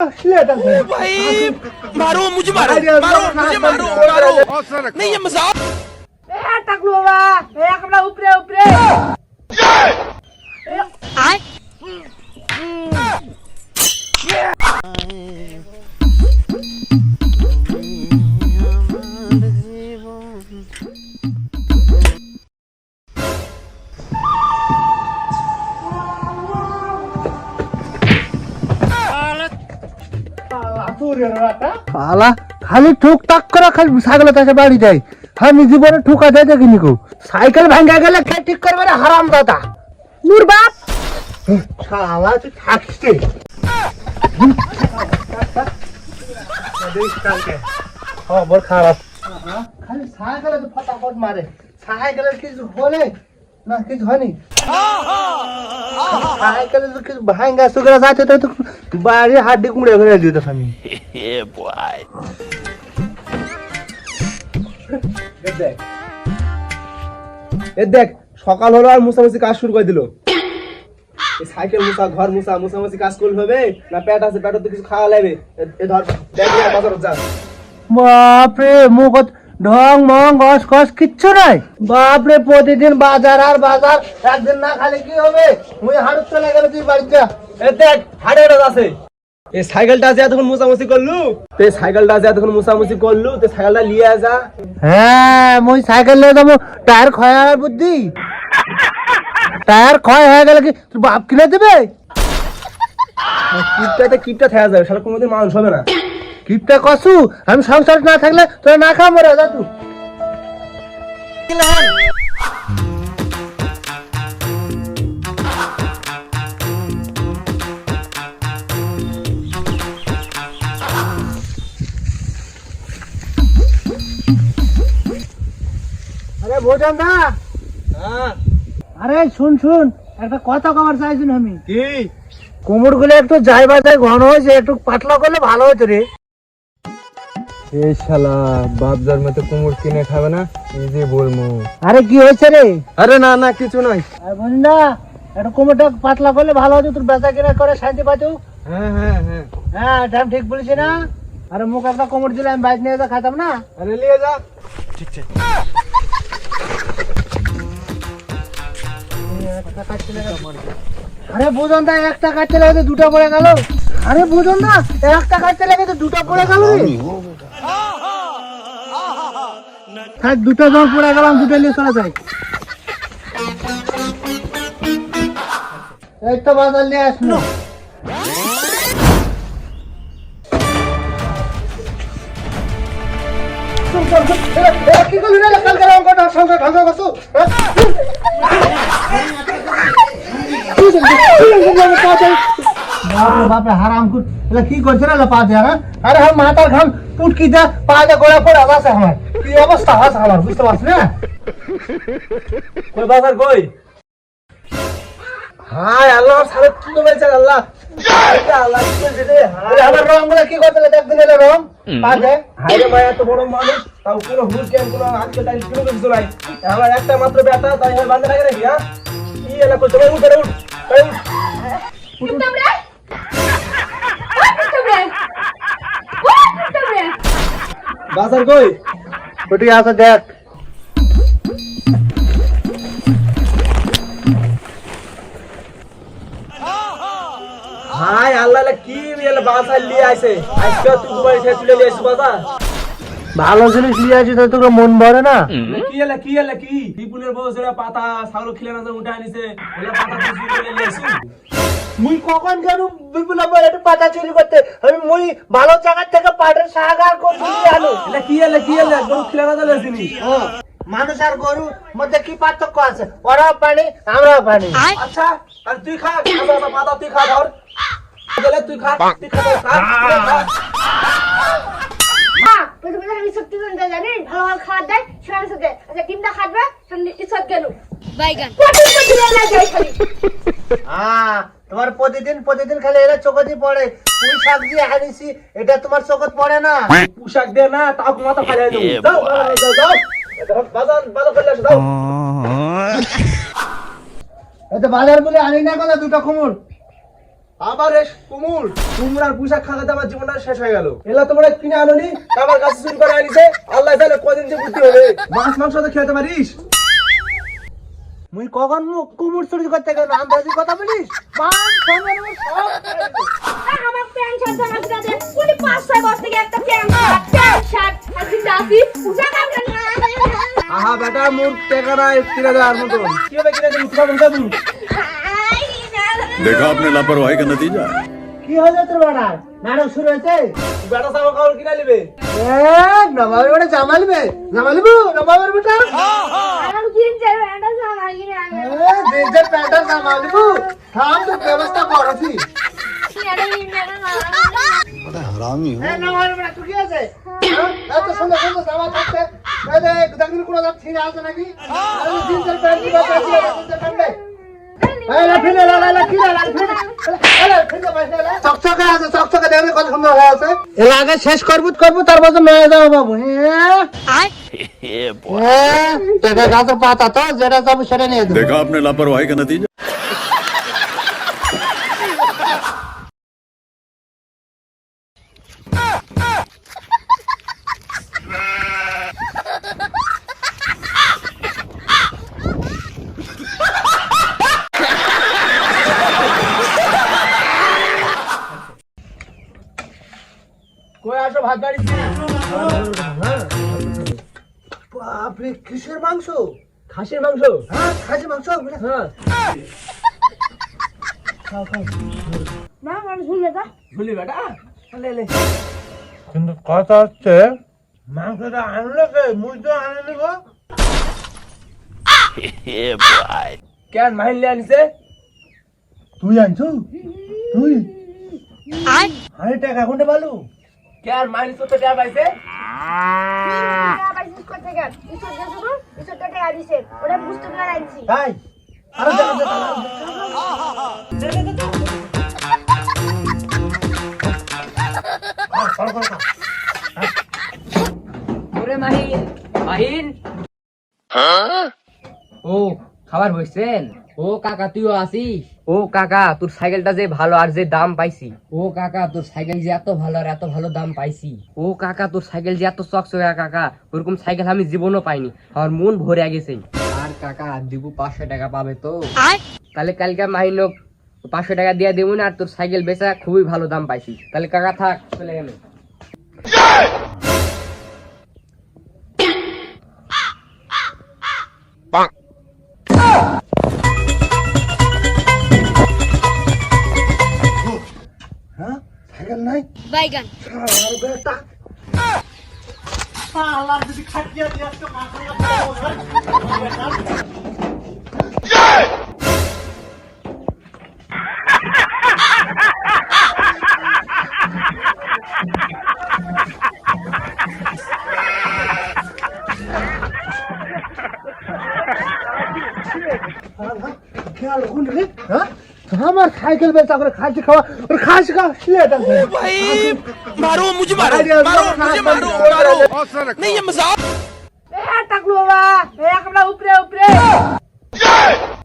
भाई मारो मुझे मारो मारो मुझे मारो मारो नहीं ये मजाक টাকলু বাবা আমরা উপরে উপরে খালি ঠুক টাক করে খালি ছাগলের কাছে বাড়ি যায়। আমি জীবনে ঠুকা যায় দেখিনি কেউ। সাইকেল ভাঙ্গা গেলে কে ঠিক করবে না হারাম দাদা নূর বাপ শালা তুই থাকিস খবর খারাপ। খালি সাইকেলে তো ফটাফট মারে। সাইকেলের কিছু হলে না কিছু হয়নি। সাইকেলে তো কিছু ভাঙ্গা সুগরা যাচ্ছে তো বাড়ি হাড্ডি কুমড়ে ঘুরে দিত আমি। দেখ সকাল হলো আর মুসামুসি কাজ শুরু করে দিল। সাইকেল মুসা ঘর মুসা মুসামুসি কাজ করলে হবে না? পেট আছে পেটে তো কিছু খাওয়া লাগবে। এ ধর বাজার যা। বাপরে মুখ ঢং মং গস গস কিচ্ছু নাই। বাপরে প্রতিদিন বাজার আর বাজার, একদিন না খালি কি হবে? মুই হাড় চলে গেলে তুই বাড়ি যা। এ দেখ হাড়ে আছে। এই সাইকেলটা আছে এতক্ষণ মুসামুসি করলু, তো এই সাইকেলটা আছে এতক্ষণ মুসামুসি করলু, তো সাইকেলটা লিয়ে যা। হ্যাঁ মুই সাইকেল নিয়ে যাবো, টায়ার ক্ষয় হওয়ার বুদ্ধি। টায়ার ক্ষয় হয়ে গেলে কি তোর বাপ কিনে দেবে? কিপটাতে কিপটা থাকা যাবে, সারা কোনোদিন মানুষ হবে না। কিপটা কসু, আমি সংসার না থাকলে তোরা না খা মরে যা তুই। আরে ভোজন দা, আরে শুন শুন, একটা কথা কবার চাইছিলাম আমি। কি? কোমর গুলো একটু যাই বাজাই ঘন হয়েছে, একটু পাতলা করলে ভালো হতো রে। এই শালা বাপ জন্মতে কোমর কিনে খাবে না, নিজে বলবো। আরে কি হয়েছে রে? আরে না না কিছু নাই। আরে বুঝলি না, একটু কোমরটা পাতলা করলে ভালো হতো, তোর বেচা কেনা করে শান্তি পাইতো। হ্যাঁ হ্যাঁ হ্যাঁ হ্যাঁ দাম ঠিক বলেছি না? আরে মুখ একটা কোমর দিলে আমি বাইক নিয়ে যা খাতাম না। আরে নিয়ে যা। ঠিক আছে। আরে বুঝন দা, একটা কাটতে লাগে দুটো পড়ে গেল। আরে বুঝন দা, একটা কাটতে লাগে তো দুটো পড়ে গেল রে। থাক, দুটো যখন পড়ে গেলাম দুটো নিয়ে চলে যাই। এই তো বাজার নিয়ে আসলো। কি করলি রে? কালকে অঙ্কটা সংসার ধ্বংস করছো। বাপরে হারাম কি করছে না পা দেয়া? আরে আমার মাথার ঘাম পুটকি দা পা দা গোড়া পড়ে আছে আমার। কি অবস্থা আছে আমার, বুঝতে পারছি না। কই বাজার কই? হায় আল্লাহ, সারা কি বলছে আল্লাহ। আল্লাহ কি বলছে রে? আরে আমার রং গুলো কি করতে দেখ দিন এর রং পা দে। হায় রে মায়া, এত বড় মানুষ তাও কোনো হুশ জ্ঞান কোনো আজকে টাইম কোনো কিছু নাই। আমার একটা মাত্র বেটা, তাই আমার বান্ধে লাগে নাকি? হ্যাঁ কি এলা করতে উঠ উঠ উঠ। উঠতাম রে বাজার কই? ওটি আছে দেখ। হায় আল্লাহ, কি এলা বাজার নিয়ে আইছে? আজকে তুই দুবাই থেকে তুলে নিয়ে আসিস বাজার। ভালো জিনিস নিয়ে আসি তো তোর মন ভরে না। কি এলা কি বিপুলের বউ সেটা পাতা ছাগল খিলে না উঠে আনিছে, এলা পাতা তুই তুলে নিয়ে আসিস। মুই কখন কেন বিপুল আবার একটু পাতা চুরি করতে? আমি মুই ভালো জায়গা থেকে পাটের সাগার করছি আলু। এটা কি এলা গরু খিলে না চলে আসিনি। মানুষ আর গরুর মধ্যে কি পার্থক্য আছে? ওরাও পানি আমরাও পানি। আচ্ছা আর তুই খা, পাতা তুই খা, ধর তুই খা, তুই খা। মা প্রথমে আমি সত্যি জানতে জানি ভালো ভালো খাবার দেয় সেখানে সাথে আচ্ছা ডিমটা খাবে ইচ্ছা গেল বাইগান তোমার প্রতিদিন খালি এরা চোখে দিয়ে পড়ে। পুঁই শাক দিয়ে আনিছি, এটা তোমার চোখে পড়ে না। পোশাক দে না, তাও মাথা ফালাই দেবো। যাও বাজার করে আসো, যাও। এটা বাজার বলে আনি না কথা দুটো কুমড়। আবার এস কুমুর কুমুর আর পুঁইশাক খাওয়াতে আমার জীবনটা শেষ হয়ে গেল। এলা তোমরা কিনে আনোনি, আমার কাছে চুরি করে আনিছে। আল্লাহ জানে কদিন যে বুদ্ধি হবে। মাছ মাংস তো খেতে পারিস? মুই কখন কুমুর চুরি করতে গেল আন্দাজি কথা বলিস? মান সম্মান আমার সব ছেড়ে দিবো। আমার প্যান্ট শার্ট জামা কিনা দে কোনি 5-6 বছর থেকে একটা প্যান্ট শার্ট আর জিন্দা আছি পূজা কামড়া না আহা বেটা মোর টাকা নাই কিনে দেওয়ার মতন। কি হবে কিনে দেবো তোমার বলতে देखा आपने लापरवाही का नतीजा। কি হলো তোর বেটা? নাটক শুরু হয়েছে? বেটা জামা কাপড় কিনে নেবে। নবাবের বেটা জামা নিবে? জামা নিবো নবাবের বেটা? আমার জিন্সের প্যান্ট জামা কিনা দে জিন্সের প্যান্ট আর জামা নিবো? থাম তো ব্যবস্থা করছি। নবাবের বেটা তুই কি আছে? এত সুন্দর সুন্দর জামা থাকতে দেখুন কোনো দাম ছিঁড়ে আছে নাকি? জিন্সের প্যান্ট কি বাচ্চা ছিল জিন্সের প্যান্ট নেই? শেষ করবো তার বছর নয় যাবো বাবু। গাছের পাতা তো যেটা যাবো সেটা নিয়ে দেবো। देखा आपने लापरवाही का नतीजा। কই আসো ভাত বাড়ি। বাপরে কিসের মাংস? খাসির মাংস। হ্যাঁ খাসি মাংস। হ্যাঁ না আমি শুনলে তো ভুলি বেটা লে লে। কিন্তু কথা হচ্ছে মাংসটা আনলে কে? মুই তো আনিনি গো। কেন মাইলে আনিছে? তুই আনছো? তুই আরে টাকা কোনটা ভালো? কেন মাইলে তো টাকা পাইছে? আবার ইউজ করতে গেল ইসব দিয়ে শুধু ইসব টাকা আইছে ওটা বুঝতে না আইছি তাই আরে ওরে মাহিন মাহিন ও খাবার বসছেন? ও কাকা তুইও আসিস? ও কাকা তোর সাইকেলটা যে ভালো আর যে দাম পাইছি। ও কাকা তোর সাইকেল যে এত ভালো আর এত ভালো দাম পাইছি। ও কাকা তোর সাইকেল যে এত চকচকে কাকা ওরকম সাইকেল আমি জীবনও পাইনি, আমার মন ভরে গেছে। আর কাকা দিব 500 টাকা পাবে তো? তাহলে কালকে মাহিনক 500 টাকা দিয়ে দেবো না, আর তোর সাইকেল বেচা খুবই ভালো দাম পাইছি। তাহলে কাকা থাক, চলে গেল। হ্যাঁ সাইকেল নাই? বাইগান আর বেটা আল্লাহ যদি খাটিয়া দিয়ে আজকে খেয়াল রাখুন রে। হ্যাঁ আমার সাইকেল বেচা করে খাসি খাওয়া খাসি খাওয়া भाई मारो मुझे मारो नहीं ये मजाक। এ টাকলু বাবা এ আমরা উপরে উপরে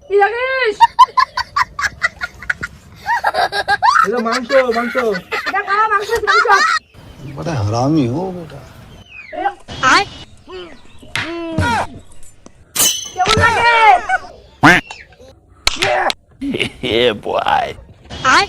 কি জানিস এটা মাংস মাংস। এটা খাওয়া মাংস মাংস बड़ा हरामी हो बेटा। কেমন লাগে Yeah boy। আয়